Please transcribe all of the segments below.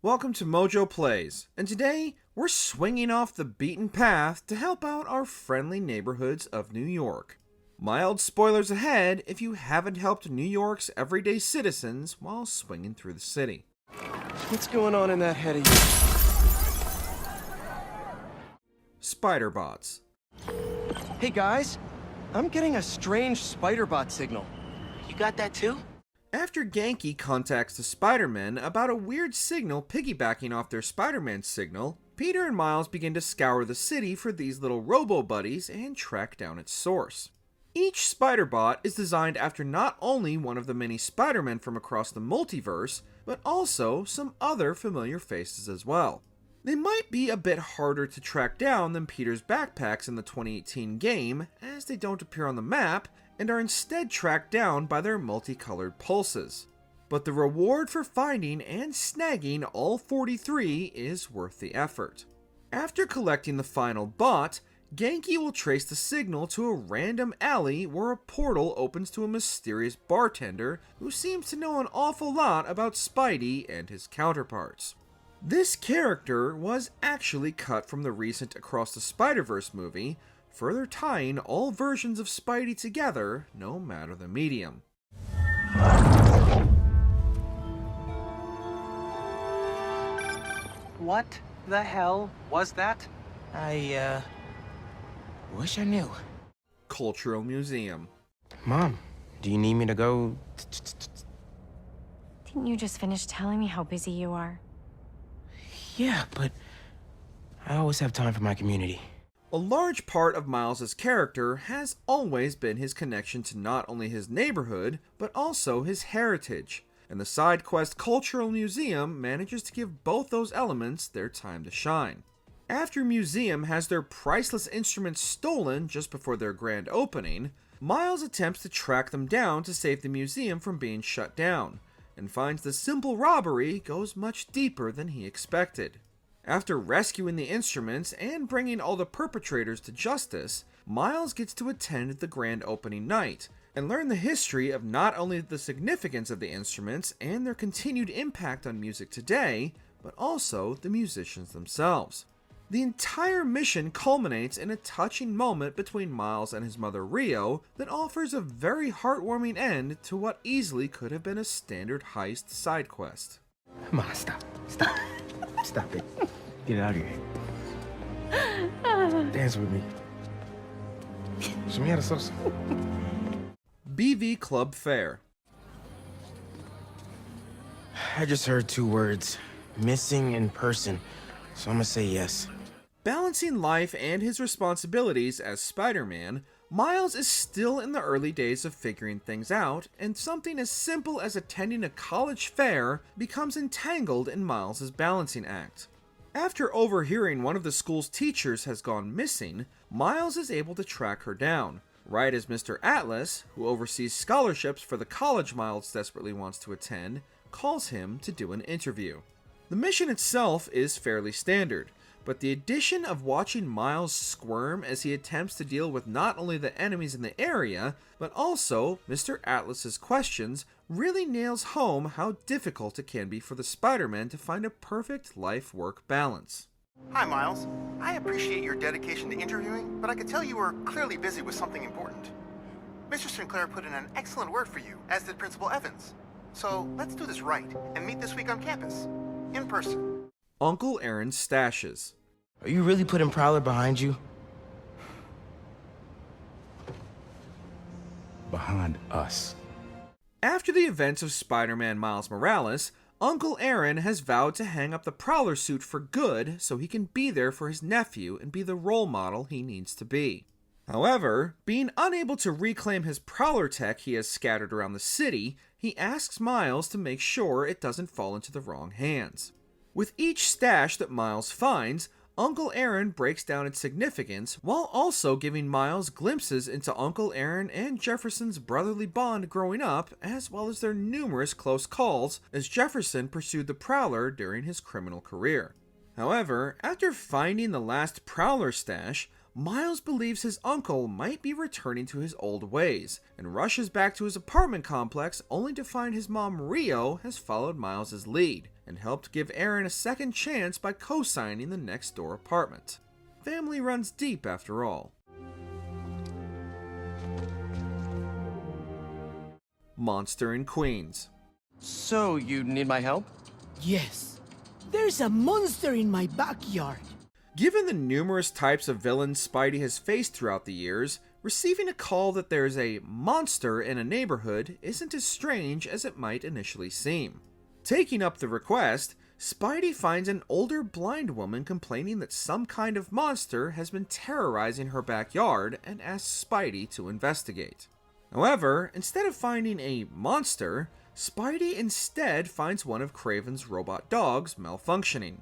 Welcome to MojoPlays, and today we're swinging off the beaten path to help out our friendly neighborhoods of New York. Mild spoilers ahead if you haven't helped New York's everyday citizens while swinging through the city. What's going on in that head of yours? SpiderBots. Hey guys, I'm getting a strange SpiderBot signal. You got that too? After Genki contacts the Spidermen about a weird signal piggybacking off their Spider-Man signal, Peter and Miles begin to scour the city for these little robo-buddies and track down its source. Each SpiderBot is designed after not only one of the many Spider-Men from across the multiverse, but also some other familiar faces as well. They might be a bit harder to track down than Peter's backpacks in the 2018 game, as they don't appear on the map, and are instead tracked down by their multicolored pulses. But the reward for finding and snagging all 43 is worth the effort. After collecting the final bot, Genki will trace the signal to a random alley where a portal opens to a mysterious bartender who seems to know an awful lot about Spidey and his counterparts. This character was actually cut from the recent Across the Spider-Verse movie, further tying all versions of Spidey together, no matter the medium. What the hell was that? I wish I knew. Cultural Museum. Mom, do you need me to go? Didn't you just finish telling me how busy you are? Yeah, but I always have time for my community. A large part of Miles' character has always been his connection to not only his neighborhood, but also his heritage, and the side quest Cultural Museum manages to give both those elements their time to shine. After Museum has their priceless instruments stolen just before their grand opening, Miles attempts to track them down to save the museum from being shut down, and finds the simple robbery goes much deeper than he expected. After rescuing the instruments and bringing all the perpetrators to justice, Miles gets to attend the grand opening night and learn the history of not only the significance of the instruments and their continued impact on music today, but also the musicians themselves. The entire mission culminates in a touching moment between Miles and his mother Rio that offers a very heartwarming end to what easily could have been a standard heist side quest. Come on, stop. Stop it. Get out of here. Dance with me. Show me how to salsa. BV Club Fair. I just heard two words. Missing in person. So I'm gonna say yes. Balancing life and his responsibilities as Spider-Man, Miles is still in the early days of figuring things out, and something as simple as attending a college fair becomes entangled in Miles' balancing act. After overhearing one of the school's teachers has gone missing, Miles is able to track her down, right as Mr. Atlas, who oversees scholarships for the college Miles desperately wants to attend, calls him to do an interview. The mission itself is fairly standard, but the addition of watching Miles squirm as he attempts to deal with not only the enemies in the area, but also Mr. Atlas's questions really nails home how difficult it can be for the Spider-Man to find a perfect life-work balance. Hi, Miles. I appreciate your dedication to interviewing, but I could tell you were clearly busy with something important. Mr. Sinclair put in an excellent word for you, as did Principal Evans. So let's do this right and meet this week on campus, in person. Uncle Aaron's stashes. Are you really putting Prowler behind you? Behind us. After the events of Spider-Man Miles Morales, Uncle Aaron has vowed to hang up the Prowler suit for good so he can be there for his nephew and be the role model he needs to be. However, being unable to reclaim his Prowler tech he has scattered around the city, he asks Miles to make sure it doesn't fall into the wrong hands. With each stash that Miles finds, Uncle Aaron breaks down its significance while also giving Miles glimpses into Uncle Aaron and Jefferson's brotherly bond growing up, as well as their numerous close calls as Jefferson pursued the Prowler during his criminal career. However, after finding the last Prowler stash, Miles believes his uncle might be returning to his old ways, and rushes back to his apartment complex only to find his mom Rio has followed Miles' lead, and helped give Aaron a second chance by co-signing the next door apartment. Family runs deep after all. Monster in Queens. So, you need my help? Yes. There's a monster in my backyard. Given the numerous types of villains Spidey has faced throughout the years, receiving a call that there's a monster in a neighborhood isn't as strange as it might initially seem. Taking up the request, Spidey finds an older blind woman complaining that some kind of monster has been terrorizing her backyard and asks Spidey to investigate. However, instead of finding a monster, Spidey instead finds one of Kraven's robot dogs malfunctioning.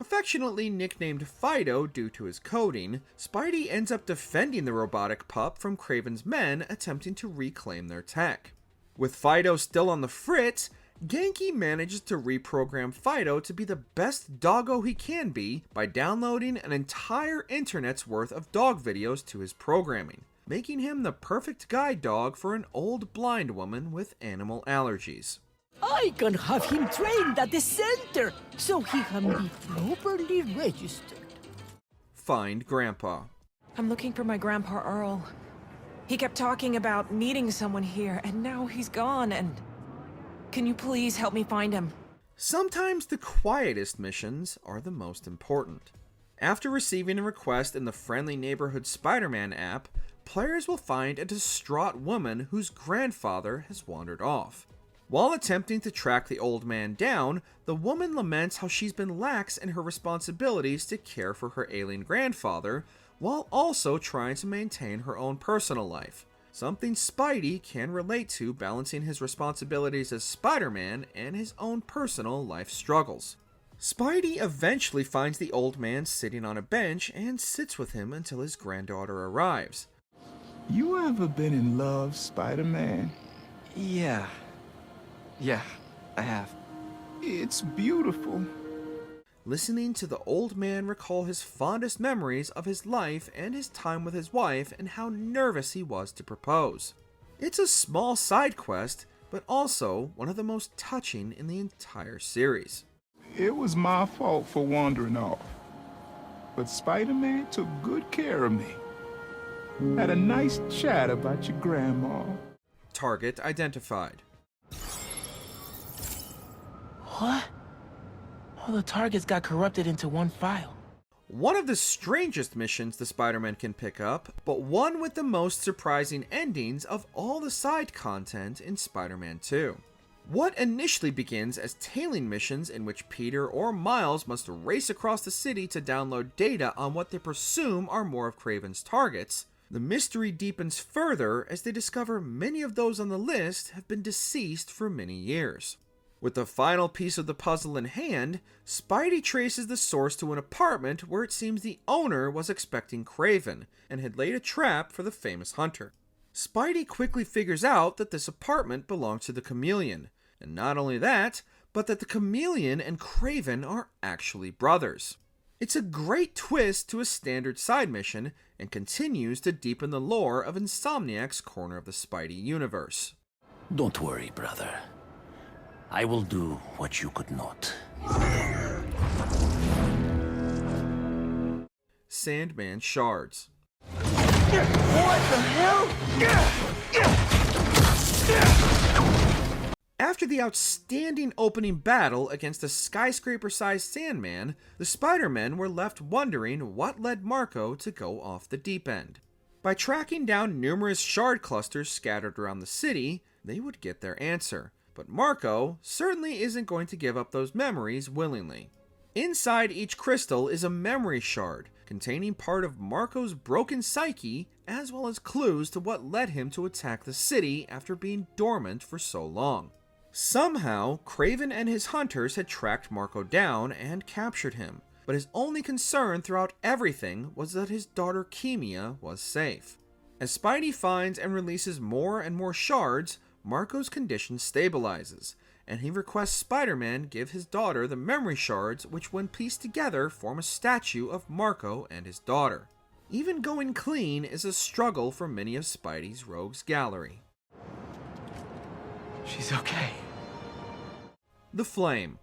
Affectionately nicknamed Fido due to his coding, Spidey ends up defending the robotic pup from Kraven's men attempting to reclaim their tech. With Fido still on the fritz, Genki manages to reprogram Fido to be the best doggo he can be by downloading an entire internet's worth of dog videos to his programming, making him the perfect guide dog for an old blind woman with animal allergies. I can have him trained at the center so he can be properly registered. Find Grandpa. I'm looking for my Grandpa Earl. He kept talking about meeting someone here, and now he's gone, and... Can you please help me find him? Sometimes the quietest missions are the most important. After receiving a request in the friendly neighborhood Spider-Man app, players will find a distraught woman whose grandfather has wandered off. While attempting to track the old man down, the woman laments how she's been lax in her responsibilities to care for her ailing grandfather, while also trying to maintain her own personal life. Something Spidey can relate to, balancing his responsibilities as Spider-Man and his own personal life struggles. Spidey eventually finds the old man sitting on a bench and sits with him until his granddaughter arrives. You ever been in love, Spider-Man? Yeah, I have. It's beautiful. Listening to the old man recall his fondest memories of his life and his time with his wife and how nervous he was to propose. It's a small side quest, but also one of the most touching in the entire series. It was my fault for wandering off. But Spider-Man took good care of me. Had a nice chat about your grandma. Target identified. What? All the targets got corrupted into one file. One of the strangest missions the Spider-Man can pick up, but one with the most surprising endings of all the side content in Spider-Man 2. What initially begins as tailing missions in which Peter or Miles must race across the city to download data on what they presume are more of Kraven's targets, the mystery deepens further as they discover many of those on the list have been deceased for many years. With the final piece of the puzzle in hand, Spidey traces the source to an apartment where it seems the owner was expecting Kraven and had laid a trap for the famous hunter. Spidey quickly figures out that this apartment belongs to the Chameleon, and not only that, but that the Chameleon and Kraven are actually brothers. It's a great twist to a standard side mission and continues to deepen the lore of Insomniac's corner of the Spidey universe. Don't worry, brother. I will do what you could not. Sandman Shards. What the hell? After the outstanding opening battle against a skyscraper-sized Sandman, the Spider-Men were left wondering what led Marco to go off the deep end. By tracking down numerous shard clusters scattered around the city, they would get their answer. But Marco certainly isn't going to give up those memories willingly. Inside each crystal is a memory shard, containing part of Marco's broken psyche, as well as clues to what led him to attack the city after being dormant for so long. Somehow, Kraven and his hunters had tracked Marco down and captured him, but his only concern throughout everything was that his daughter Kemia was safe. As Spidey finds and releases more and more shards, Marco's condition stabilizes, and he requests Spider-Man give his daughter the memory shards which when pieced together form a statue of Marco and his daughter. Even going clean is a struggle for many of Spidey's rogues gallery. She's okay. The Flame.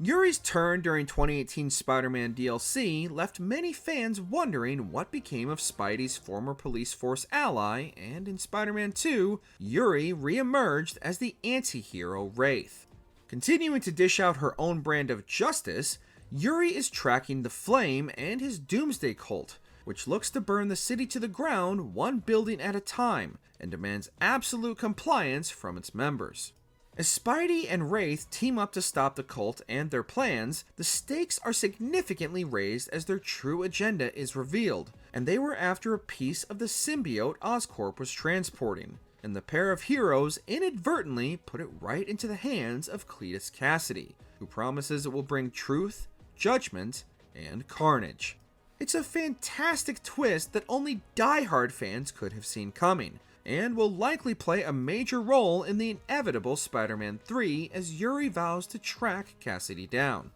Yuri's turn during 2018 Spider-Man DLC left many fans wondering what became of Spidey's former police force ally, and in Spider-Man 2, Yuri re-emerged as the anti-hero Wraith. Continuing to dish out her own brand of justice, Yuri is tracking the Flame and his Doomsday cult, which looks to burn the city to the ground one building at a time, and demands absolute compliance from its members. As Spidey and Wraith team up to stop the cult and their plans, the stakes are significantly raised as their true agenda is revealed, and they were after a piece of the symbiote Oscorp was transporting, and the pair of heroes inadvertently put it right into the hands of Cletus Cassidy, who promises it will bring truth, judgment, and carnage. It's a fantastic twist that only die-hard fans could have seen coming, and will likely play a major role in the inevitable Spider-Man 3 as Yuri vows to track Cassidy down.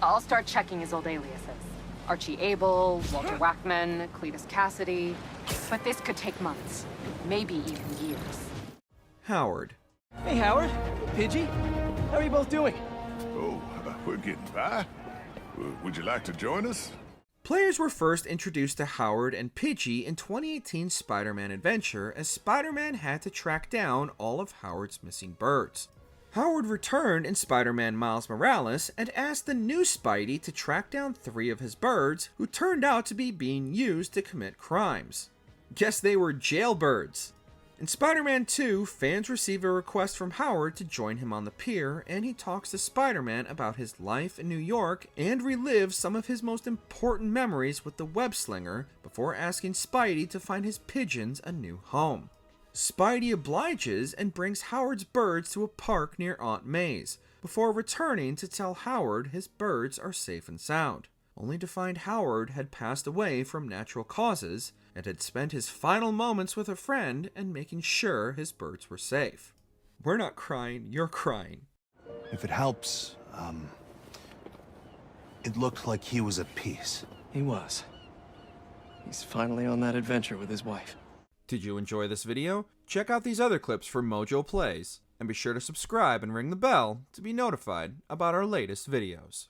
I'll start checking his old aliases. Archie Abel, Walter Wackman, Cletus Cassidy. But this could take months, maybe even years. Howard. Hey, Howard. Pidgey. How are you both doing? Oh, we're getting by. Would you like to join us? Players were first introduced to Howard and Pidgey in 2018 Spider-Man Adventure, as Spider-Man had to track down all of Howard's missing birds. Howard returned in Spider-Man Miles Morales and asked the new Spidey to track down 3 of his birds, who turned out to be being used to commit crimes. Guess they were jailbirds. In Spider-Man 2, fans receive a request from Howard to join him on the pier, and he talks to Spider-Man about his life in New York and relives some of his most important memories with the web-slinger before asking Spidey to find his pigeons a new home. Spidey obliges and brings Howard's birds to a park near Aunt May's, before returning to tell Howard his birds are safe and sound, only to find Howard had passed away from natural causes and had spent his final moments with a friend and making sure his birds were safe. We're not crying, you're crying. If it helps, it looked like he was at peace. He was. He's finally on that adventure with his wife. Did you enjoy this video? Check out these other clips from MojoPlays, and be sure to subscribe and ring the bell to be notified about our latest videos.